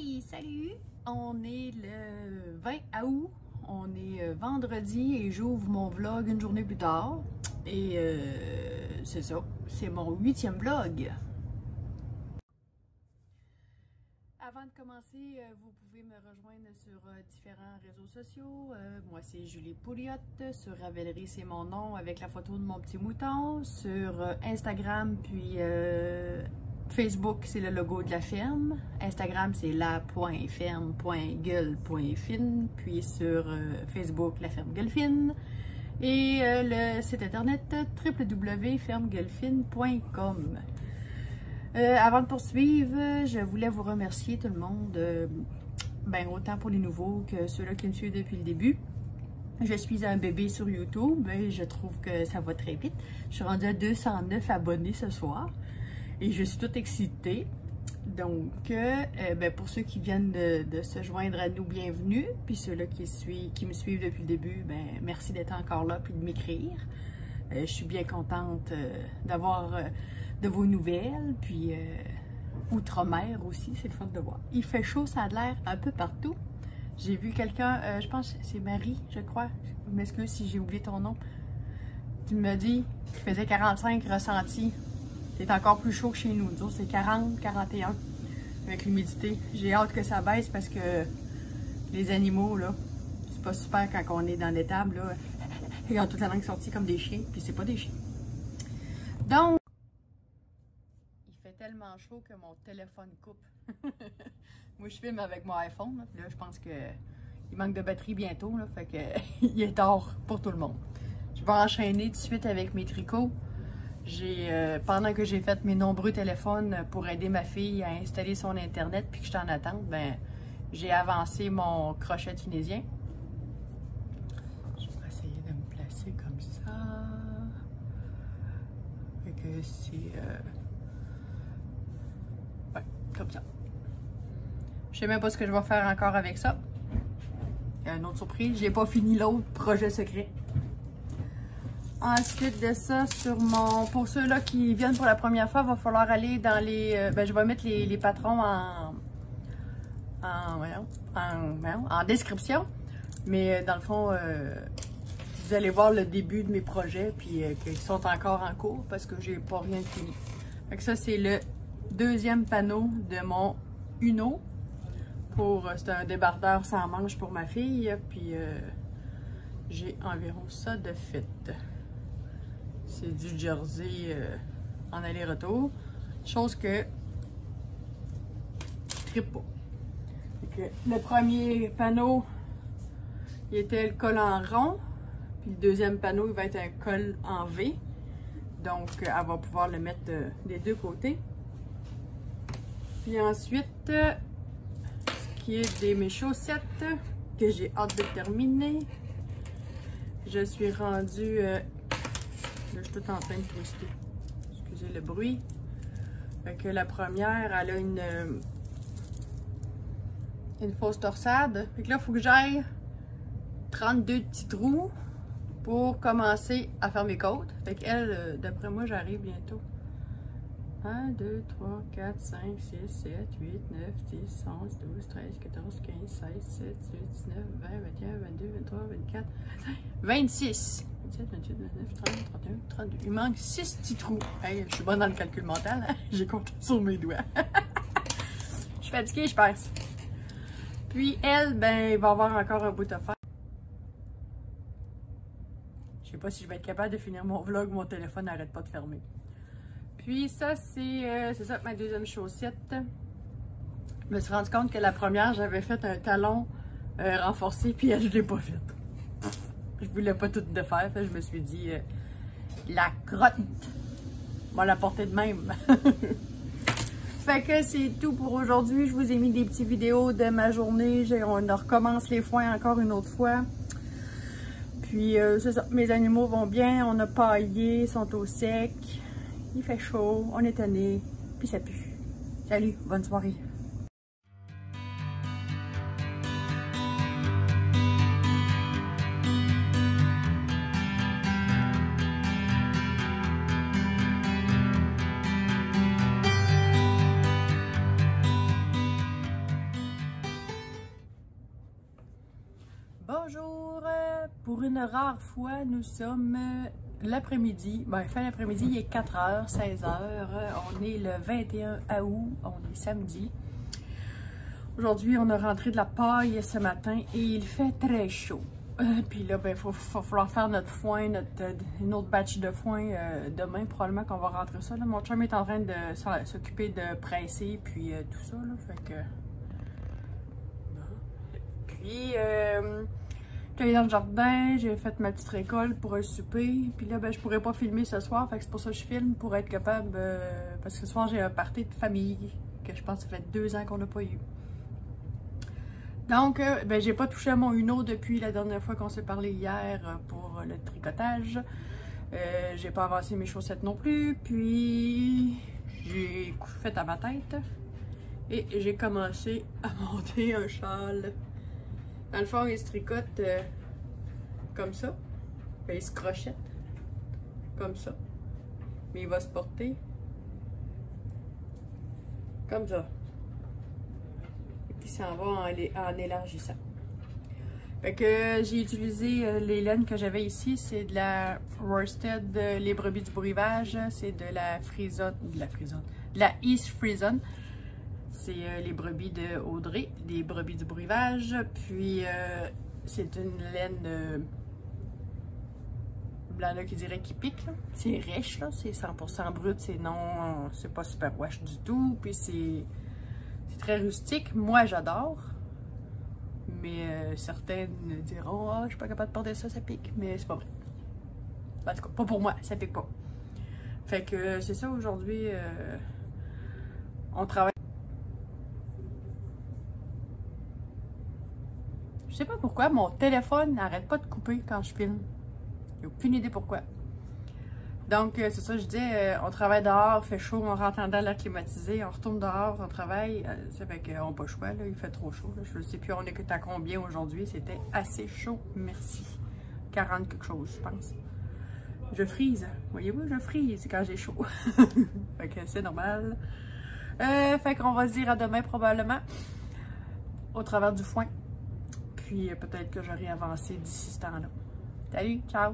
Hey, salut! On est le 20 août, on est vendredi et j'ouvre mon vlog une journée plus tard. Et c'est ça, c'est mon 8e vlog. Avant de commencer, vous pouvez me rejoindre sur différents réseaux sociaux. Moi, c'est Julie Pouliot. Sur Ravelry, c'est mon nom avec la photo de mon petit mouton. Sur Instagram, puis Facebook, c'est le logo de la ferme. Instagram, c'est la.ferme.gueule.fine. Puis sur Facebook, la ferme Gueulefine. Et le site internet www.fermegueulefine.com. Avant de poursuivre, je voulais vous remercier tout le monde, autant pour les nouveaux que ceux-là qui me suivent depuis le début. Je suis un bébé sur YouTube et je trouve que ça va très vite. Je suis rendue à 209 abonnés ce soir et je suis toute excitée. Donc, pour ceux qui viennent de se joindre à nous, bienvenue. Puis ceux-là qui me suivent depuis le début, merci d'être encore là puis de m'écrire. Je suis bien contente d'avoir de vos nouvelles, puis outre-mer aussi, c'est le fun de voir. Il fait chaud, ça a l'air un peu partout. J'ai vu quelqu'un, je pense que c'est Marie, je crois. Je m'excuse si j'ai oublié ton nom. Tu me dis qu'il faisait 45 ressentis. C'est encore plus chaud que chez nous. Nous, c'est 40, 41 avec l'humidité. J'ai hâte que ça baisse parce que les animaux, là, c'est pas super quand on est dans l'étable, là. Ils ont toute la langue sortie comme des chiens, puis c'est pas des chiens. Donc, il fait tellement chaud que mon téléphone coupe. Moi, je filme avec mon iPhone, là, je pense que il manque de batterie bientôt, là, fait que il est tard pour tout le monde. Je vais enchaîner tout de suite avec mes tricots. Pendant que j'ai fait mes nombreux téléphones pour aider ma fille à installer son Internet, puis que je suis en attente, j'ai avancé mon crochet tunisien. Comme ça. Fait que c'est ouais, comme ça. Je sais même pas ce que je vais faire encore avec ça. Il y a une autre surprise. J'ai pas fini l'autre projet secret. Ensuite de ça, pour ceux-là qui viennent pour la première fois, il va falloir aller dans les. Je vais mettre les patrons en description. Mais dans le fond, vous allez voir le début de mes projets, puis qu'ils sont encore en cours parce que j'ai pas rien fini. Fait que ça, c'est le deuxième panneau de mon Uno. C'est un débardeur sans manche pour ma fille, puis j'ai environ ça de fait. C'est du jersey en aller-retour. Chose que je trippe pas. Fait que le premier panneau, il était le col en rond. Puis le deuxième panneau, il va être un col en V. Donc, elle va pouvoir le mettre des deux côtés. Puis ensuite, ce qui est mes chaussettes, que j'ai hâte de terminer. Je suis rendue... là, je suis tout en train de twister. Excusez le bruit. Fait que la première, elle a une fausse torsade. Fait que là, il faut que j'aille 32 petits trous pour commencer à faire mes côtes. Fait qu'elle, d'après moi, j'arrive bientôt. 1, 2, 3, 4, 5, 6, 7, 8, 9, 10, 11, 12, 13, 14, 15, 16, 17, 18, 19, 20, 21, 22, 23, 24, 26, 27, 28, 29, 30, 31, 32. Il manque 6 petits trous. Hey, je suis bonne dans le calcul mental, hein? J'ai compté sur mes doigts. Je suis fatiguée, je pense. Puis elle, il va avoir encore un bout à faire. Je sais pas si je vais être capable de finir mon vlog, mon téléphone n'arrête pas de fermer. Puis ça, c'est ça, ma deuxième chaussette. Je me suis rendu compte que la première, j'avais fait un talon renforcé, puis elle, je l'ai pas fait. Je voulais pas tout de faire, fait, je me suis dit, la crotte, on va la porter de même. Fait que c'est tout pour aujourd'hui. Je vous ai mis des petites vidéos de ma journée. On recommence les foins encore une autre fois. Puis c'est ça, mes animaux vont bien, on a paillé, sont au sec, il fait chaud, on est tanné, puis ça pue. Salut, bonne soirée. Bonjour! Pour une rare fois, nous sommes l'après-midi. Fin l'après-midi, il est 4h, 16h. On est le 21 août, on est samedi. Aujourd'hui, on a rentré de la paille ce matin et il fait très chaud. Puis là, il va falloir faire notre foin, une autre batch de foin demain. Probablement qu'on va rentrer ça. Là. Mon chum est en train de s'occuper de presser, puis tout ça. Là, fait que... Puis, j'allais dans le jardin, j'ai fait ma petite récolte pour un souper. Puis là, je pourrais pas filmer ce soir, fait que c'est pour ça que je filme, pour être capable... parce que ce soir, j'ai un party de famille, que je pense que ça fait 2 ans qu'on n'a pas eu. Donc, j'ai pas touché à mon Uno depuis la dernière fois qu'on s'est parlé hier pour le tricotage. J'ai pas avancé mes chaussettes non plus, puis j'ai fait à ma tête et j'ai commencé à monter un châle. Dans le fond, il se tricote comme ça, puis il se crochette comme ça, mais il va se porter comme ça. Qui s'en va en élargissant. Fait que j'ai utilisé les laines que j'avais ici, c'est de la Worsted, les brebis du breuvage, c'est de la Frison, de la East Frison. C'est les brebis de Audrey, des brebis du breuvage, puis c'est une laine blanc là qui dirait qui pique, c'est riche, c'est 100% brut, c'est pas super wash du tout, puis c'est très rustique. Moi, j'adore. Mais certains diront « Ah, je suis pas capable de porter ça, ça pique. » Mais c'est pas vrai. En tout cas, pas pour moi, ça pique pas. Fait que c'est ça, aujourd'hui, on travaille. Je sais pas pourquoi, mon téléphone n'arrête pas de couper quand je filme. J'ai aucune idée pourquoi. Donc, c'est ça, je dis, on travaille dehors, il fait chaud, on rentre dans l'air climatisé, on retourne dehors, on travaille. Ça fait qu'on n'a pas le choix, là, il fait trop chaud. Là. Je ne sais plus, on est à combien aujourd'hui. C'était assez chaud, merci. 40 quelque chose, je pense. Je frise, voyez-vous, je frise quand j'ai chaud. Fait que c'est normal. Fait qu'on va se dire à demain probablement, au travers du foin. Puis peut-être que j'aurai avancé d'ici ce temps-là. Salut, ciao!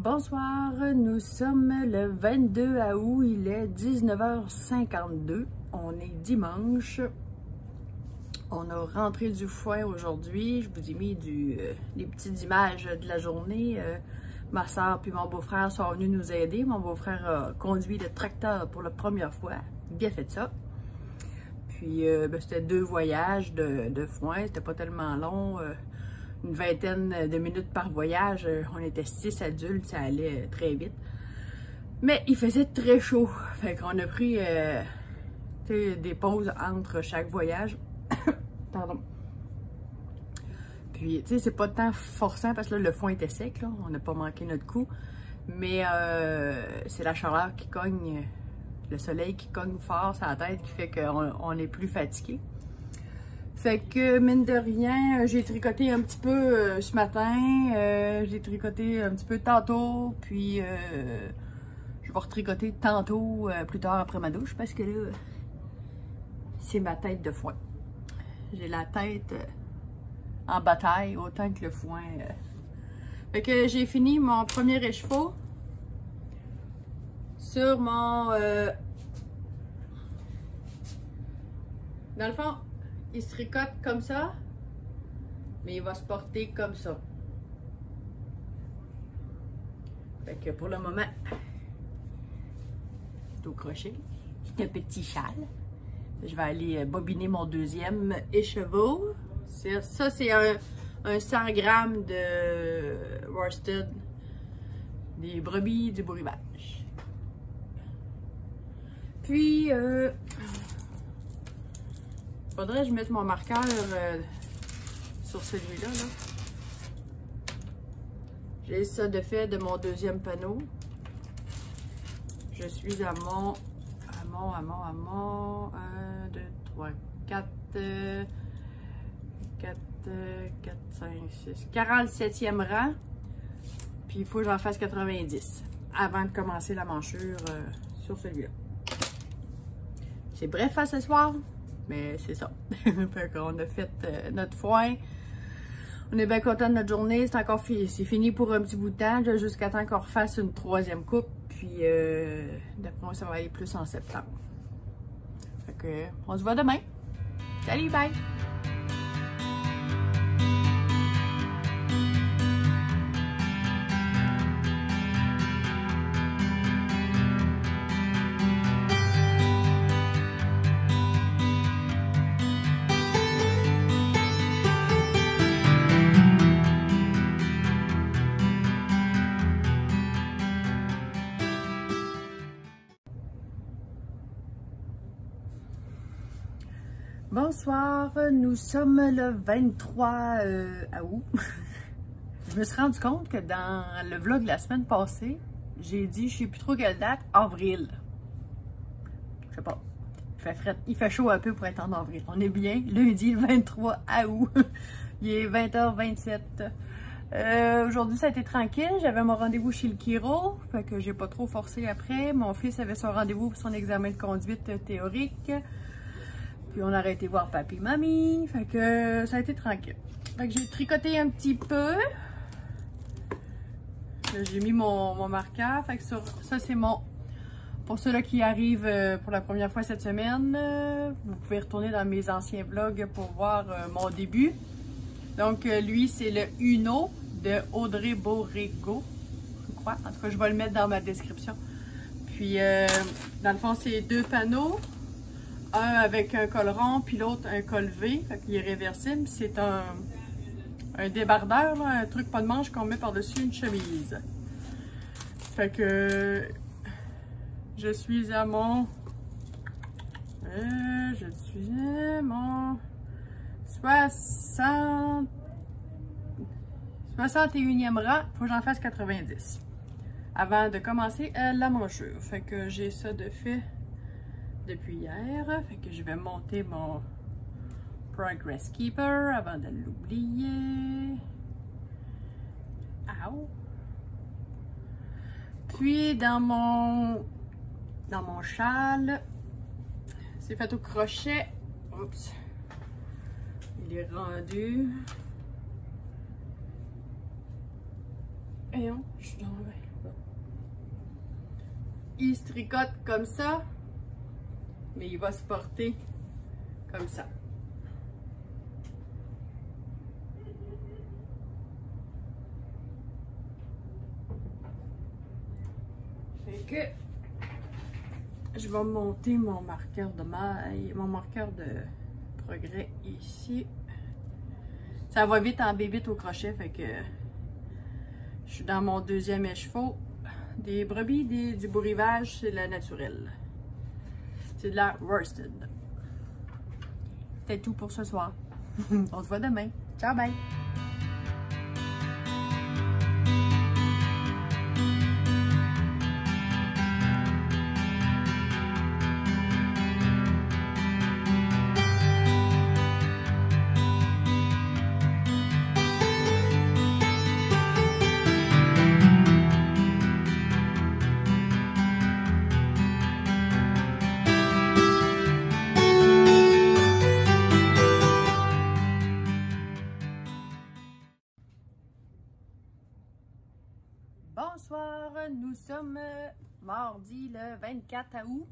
Bonsoir, nous sommes le 22 août, il est 19h52, on est dimanche. On a rentré du foin aujourd'hui, je vous ai mis les petites images de la journée. Ma soeur puis mon beau-frère sont venus nous aider. Mon beau-frère a conduit le tracteur pour la première fois, bien fait ça. Puis c'était 2 voyages de foin, c'était pas tellement long. Une vingtaine de minutes par voyage. On était 6 adultes, ça allait très vite. Mais il faisait très chaud. Fait qu'on a pris des pauses entre chaque voyage. Pardon. Puis, tu sais, c'est pas tant forçant parce que là, le foin était sec, là. On n'a pas manqué notre coup. Mais c'est la chaleur qui cogne, le soleil qui cogne fort sur la tête qui fait qu'on est plus fatigué. Fait que, mine de rien, j'ai tricoté un petit peu ce matin, j'ai tricoté un petit peu tantôt, puis je vais retricoter tantôt, plus tard après ma douche, parce que là, c'est ma tête de foin. J'ai la tête en bataille, autant que le foin. Fait que j'ai fini mon premier écheveau sur mon... Dans le fond, il se tricote comme ça, mais il va se porter comme ça. Fait que pour le moment, c'est au crochet. C'est un petit châle. Je vais aller bobiner mon deuxième écheveau. Ça, c'est un 100 grammes de worsted, des brebis du beau rivage. Puis, faudrait que je mette mon marqueur sur celui-là. J'ai ça de fait de mon deuxième panneau. Je suis à mon 1, 2, 3, 4, 5, 6, 47e rang. Puis il faut que j'en fasse 90 avant de commencer la manchure sur celui-là. C'est bref à ce soir. Mais c'est ça. Fait qu'on a fait notre foin. On est bien content de notre journée. C'est fini pour un petit bout de temps, jusqu'à temps qu'on refasse une 3e coupe. Puis d'après moi, ça va aller plus en septembre. Fait que on se voit demain. Salut, bye! Bonsoir, nous sommes le 23 août. Je me suis rendu compte que dans le vlog de la semaine passée, j'ai dit, je sais plus trop quelle date, avril. Je sais pas, il fait chaud un peu pour être en avril. On est bien, lundi le 23 août, il est 20h27. Aujourd'hui, ça a été tranquille. J'avais mon rendez-vous chez le chiro, fait que j'ai pas trop forcé après. Mon fils avait son rendez-vous pour son examen de conduite théorique. Puis on a arrêté voir papy et mamie. Fait que ça a été tranquille. Fait que j'ai tricoté un petit peu. J'ai mis mon marqueur. Fait que ça c'est mon... Pour ceux-là qui arrivent pour la première fois cette semaine, vous pouvez retourner dans mes anciens vlogs pour voir mon début. Donc lui c'est le Uno de Audrey Borrego, je crois. En tout cas je vais le mettre dans ma description. Puis dans le fond c'est 2 panneaux. Un avec un col rond, puis l'autre un col V, fait qu'il est réversible. C'est un débardeur, là, un truc pas de manche qu'on met par-dessus une chemise. Fait que je suis à mon 61e rang. Faut que j'en fasse 90 avant de commencer la manchure. Fait que j'ai ça de fait depuis hier. Fait que je vais monter mon Progress Keeper avant de l'oublier. Ow! Puis dans mon châle, c'est fait au crochet. Oups! Il est rendu. Et non, je suis dans le... il se tricote comme ça, mais il va se porter comme ça. Fait que je vais monter mon marqueur de maille, mon marqueur de progrès ici. Ça va vite en bébite au crochet, fait que je suis dans mon deuxième écheveau. Des brebis, du beau rivage, c'est la naturelle. C'est de la worsted. C'est tout pour ce soir. On se voit demain. Ciao, bye! Bonsoir, nous sommes mardi le 24 août.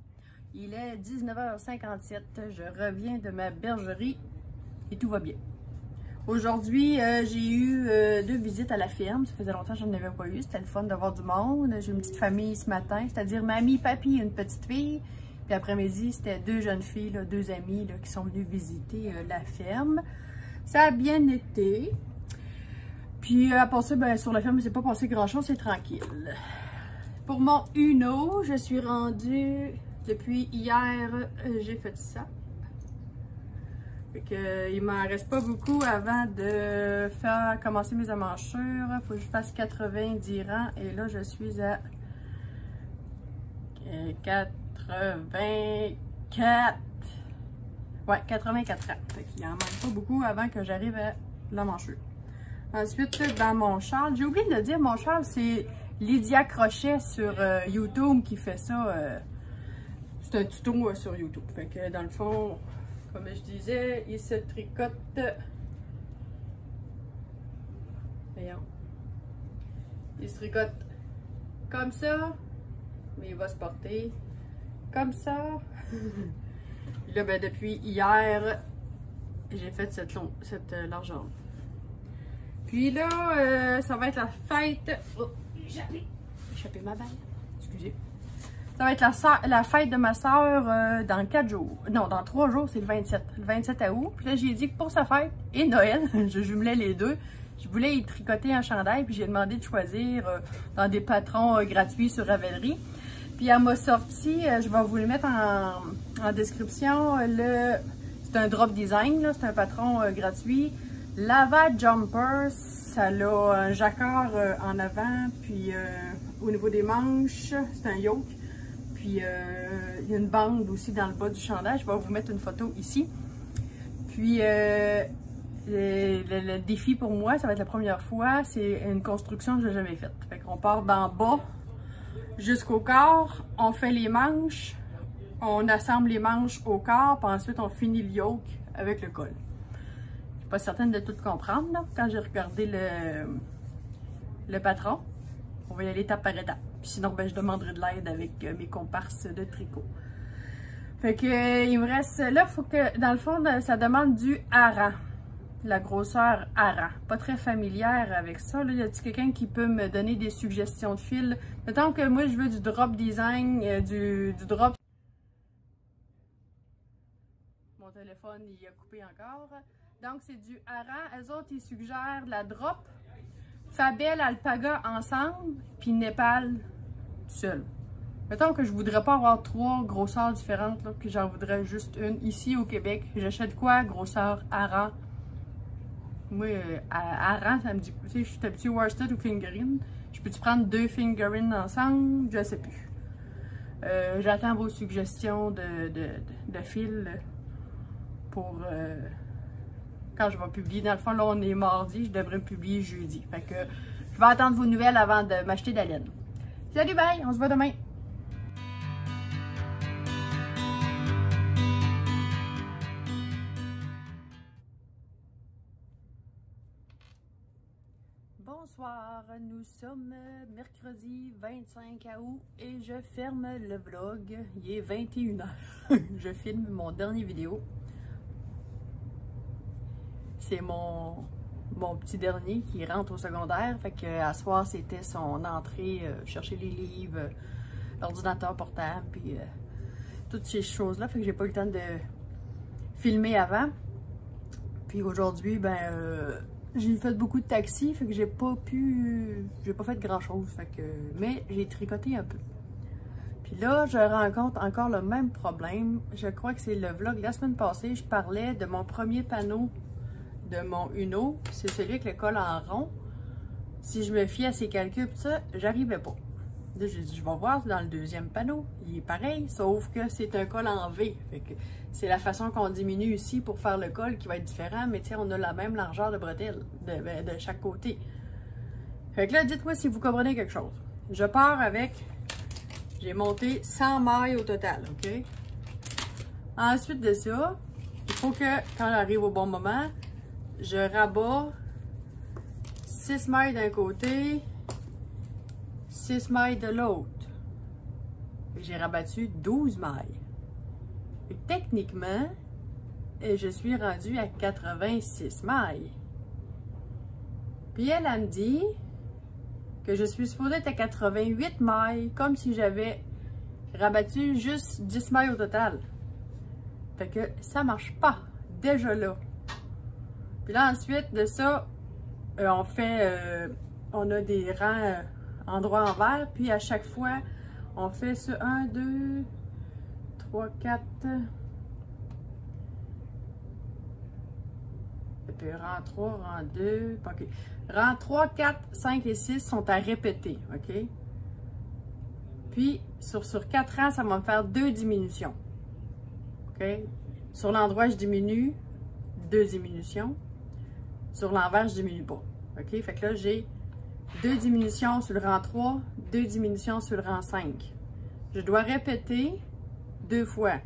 Il est 19h57. Je reviens de ma bergerie et tout va bien. Aujourd'hui, j'ai eu 2 visites à la ferme. Ça faisait longtemps que je n'en avais pas eu. C'était le fun d'avoir du monde. J'ai une petite famille ce matin, c'est-à-dire mamie, papy et une petite fille. Puis après-midi, c'était 2 jeunes filles, là, 2 amies là, qui sont venues visiter la ferme. Ça a bien été. Puis à part ça, ben, sur la ferme, il ne s'est pas passé grand-chose, c'est tranquille. Pour mon Uno, je suis rendue, depuis hier, j'ai fait ça. Fait que, il m'en reste pas beaucoup avant de faire commencer mes emmanchures. Il faut que je fasse 90 rangs et là, je suis à 84. Ouais, 84 rangs. Fait qu'il en manque pas beaucoup avant que j'arrive à l'emmanchure. Ensuite, dans mon châle, j'ai oublié de le dire, mon châle, c'est Lydia Crochet sur YouTube qui fait ça. C'est un tuto sur YouTube. Fait que dans le fond, comme je disais, il se tricote. Voyons. Il se tricote comme ça, mais il va se porter comme ça. Là, ben, depuis hier, j'ai fait cette largeur. Puis là, ça va être la fête. Oh, j'ai échappé ma balle. Excusez. Ça va être la fête de ma soeur dans 4 jours. Non, dans 3 jours, c'est le 27. Le 27 août. Puis là, j'ai dit que pour sa fête et Noël, je jumelais les deux. Je voulais y tricoter un chandail. Puis j'ai demandé de choisir dans des patrons gratuits sur Ravelry. Puis elle m'a sorti, je vais vous le mettre en description. C'est un drop design, c'est un patron gratuit. Lava Jumper, ça a un jacquard en avant, puis au niveau des manches, c'est un yoke. Puis il y a une bande aussi dans le bas du chandail. Je vais vous mettre une photo ici. Puis le défi pour moi, ça va être la première fois, c'est une construction que je n'ai jamais faite. Fait qu'on part d'en bas jusqu'au corps, on fait les manches, on assemble les manches au corps, puis ensuite on finit le yoke avec le col. Pas certaine de tout comprendre là, quand j'ai regardé le patron. On va y aller étape par étape. Puis sinon, ben, je demanderai de l'aide avec mes comparses de tricot. Fait que il me reste là, faut que dans le fond, ça demande du hareng. La grosseur hareng. Pas très familière avec ça. Là, y a-t-il quelqu'un qui peut me donner des suggestions de fil? Mettons que moi je veux du drop design, du drop. Mon téléphone il a coupé encore. Donc, c'est du hareng. Eux autres, ils suggèrent la drop, Fabel, Alpaga ensemble, puis Népal seul. Mettons que je voudrais pas avoir 3 grosseurs différentes, là, que j'en voudrais juste une. Ici, au Québec, j'achète quoi? Grosseur hareng. Moi, hareng, ça me dit... Tu sais, je suis habituée worsted ou fingering. Je peux-tu prendre 2 fingering ensemble? Je sais plus. J'attends vos suggestions de fil pour... quand je vais publier. Dans le fond, là, on est mardi, je devrais me publier jeudi. Fait que je vais attendre vos nouvelles avant de m'acheter de la laine. Salut, bye! On se voit demain! bonsoir, nous sommes mercredi 25 août et je ferme le vlog, il est 21h, je filme mon dernier vidéo, c'est mon petit dernier qui rentre au secondaire, fait que à soir c'était son entrée, chercher les livres, l'ordinateur portable, puis toutes ces choses-là, fait que j'ai pas eu le temps de filmer avant, puis aujourd'hui, j'ai fait beaucoup de taxis, fait que j'ai pas fait grand chose, mais j'ai tricoté un peu. Puis là, je rencontre encore le même problème. Je crois que c'est le vlog de la semaine passée. Je parlais de mon premier panneau de mon Uno. C'est celui avec le col en rond. Si je me fie à ses calculs, tout ça, j'arrivais pas. Là, j'ai dit, je vais voir dans le deuxième panneau. Il est pareil, sauf que c'est un col en V. Fait que c'est la façon qu'on diminue ici pour faire le col qui va être différent, mais tiens, on a la même largeur de bretelle de chaque côté. Fait que là, dites-moi si vous comprenez quelque chose. Je pars avec, j'ai monté 100 mailles au total, ok? Ensuite de ça, il faut que, quand j'arrive au bon moment, je rabats 6 mailles d'un côté, 6 mailles de l'autre. J'ai rabattu 12 mailles. Et techniquement, je suis rendue à 86 mailles. Puis elle me dit que je suis supposée être à 88 mailles, comme si j'avais rabattu juste 10 mailles au total. Fait que ça marche pas, déjà là. Puis là, ensuite de ça, on a des rangs endroit envers, puis à chaque fois, on fait ce 1, 2, 3, 4, et puis rang 3, rang 2, ok. Rang 3, 4, 5 et 6 sont à répéter, ok? Puis, sur 4 rangs, ça va me faire 2 diminutions, ok? Sur l'endroit, je diminue, 2 diminutions. Sur l'envers, je diminue pas, ok? Fait que là, j'ai 2 diminutions sur le rang 3, 2 diminutions sur le rang 5. Je dois répéter 2 fois.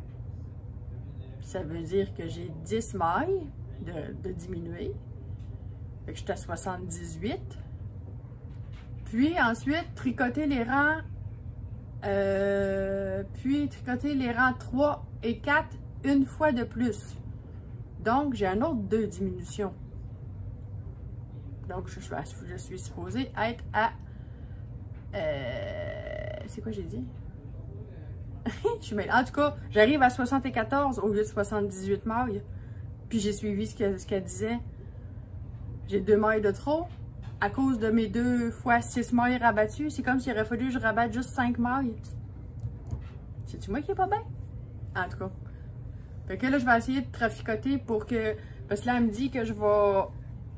Ça veut dire que j'ai 10 mailles de diminuer. Fait que je suis à 78. Puis ensuite, tricoter les rangs. Tricoter les rangs 3 et 4 une fois de plus. Donc, j'ai un autre 2 diminutions. Donc, je suis supposée être à... c'est quoi j'ai dit? Je suis mêlée. En tout cas, j'arrive à 74 au lieu de 78 mailles. Puis j'ai suivi ce qu'elle disait. J'ai 2 mailles de trop. À cause de mes 2 fois 6 mailles rabattues, c'est comme s'il aurait fallu que je rabatte juste 5 mailles. C'est-tu moi qui est pas bien? En tout cas. Fait que là, je vais essayer de traficoter pour que... Parce que là, elle me dit que je vais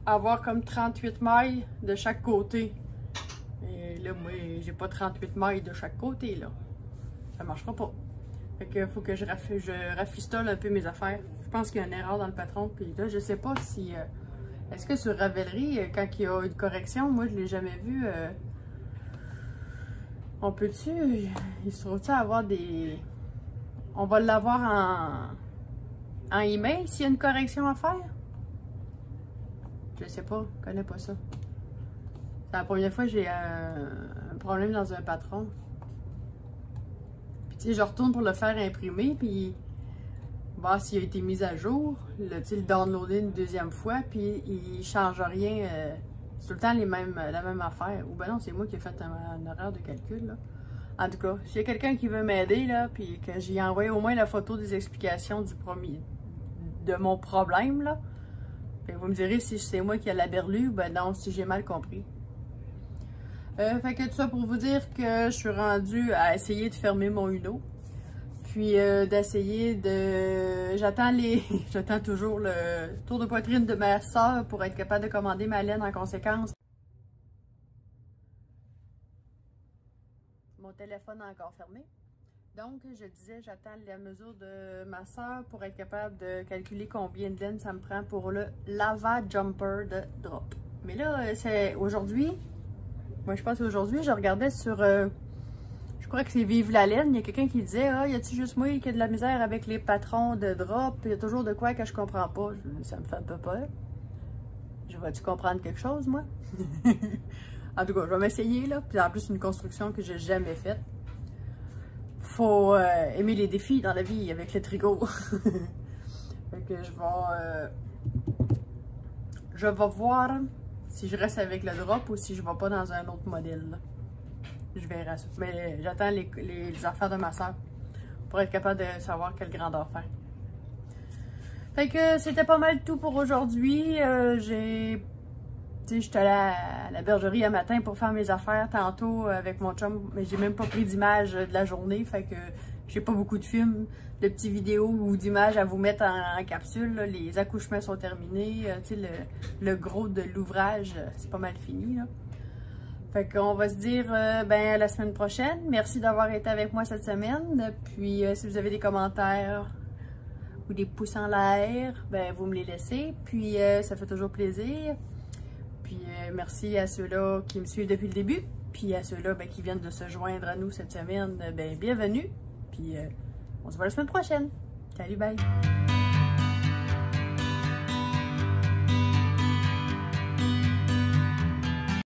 avoir comme 38 mailles de chaque côté. Et là, moi, j'ai pas 38 mailles de chaque côté, là. Ça marchera pas. Fait que faut que je rafistole un peu mes affaires. Je pense qu'il y a une erreur dans le patron. Puis là, je sais pas si... est-ce que sur Ravelry, quand il y a une correction, moi, je l'ai jamais vu... on peut-tu... Il se trouve-tu avoir des... On va l'avoir en email s'il y a une correction à faire? Je sais pas, je connais pas ça. C'est la première fois que j'ai un problème dans un patron. Puis tu sais, je retourne pour le faire imprimer, puis voir s'il a été mis à jour. Le downloader une deuxième fois, puis il change rien. C'est tout le temps la même affaire. Ou ben non, c'est moi qui ai fait une erreur de calcul, là. En tout cas, s'il y a quelqu'un qui veut m'aider, là, puis que j'y envoie au moins la photo des explications de mon problème, là. Puis vous me direz si c'est moi qui ai la berlue ou ben non, si j'ai mal compris. Fait que tout ça pour vous dire que je suis rendue à essayer de fermer mon Uno. Puis d'essayer de... J'attends toujours le tour de poitrine de ma soeur pour être capable de commander ma laine en conséquence. Mon téléphone est encore fermé. Donc, je disais, j'attends la mesure de ma soeur pour être capable de calculer combien de laine ça me prend pour le Lava Jumper de Drop. Mais là, c'est aujourd'hui. Moi, je pense qu'aujourd'hui, je regardais sur... je crois que c'est Vive la laine. Il y a quelqu'un qui disait, ah, y a-tu juste moi qui a de la misère avec les patrons de Drop? Il y a toujours de quoi que je comprends pas. Ça me fait un peu peur. Je vas-tu comprendre quelque chose, moi? En tout cas, je vais m'essayer, là. Puis en plus, une construction que j'ai jamais faite. Faut aimer les défis dans la vie avec le tricot. Fait que je vais voir si je reste avec le drop ou si je vais pas dans un autre modèle, là. Je verrai ça. Mais j'attends les affaires de ma soeur pour être capable de savoir quelle grandeur faire. Fait que c'était pas mal tout pour aujourd'hui. J'étais allée à la bergerie un matin pour faire mes affaires tantôt avec mon chum, mais j'ai même pas pris d'image de la journée, fait que j'ai pas beaucoup de films, de petites vidéos ou d'images à vous mettre en capsule. Là. Les accouchements sont terminés, le gros de l'ouvrage, c'est pas mal fini. Là. Fait qu'on va se dire ben, à la semaine prochaine. Merci d'avoir été avec moi cette semaine. Puis si vous avez des commentaires ou des pouces en l'air, ben, vous me les laissez. Puis ça fait toujours plaisir. Puis merci à ceux-là qui me suivent depuis le début. Puis à ceux-là ben, qui viennent de se joindre à nous cette semaine, ben, bienvenue. Puis on se voit la semaine prochaine. Salut, bye!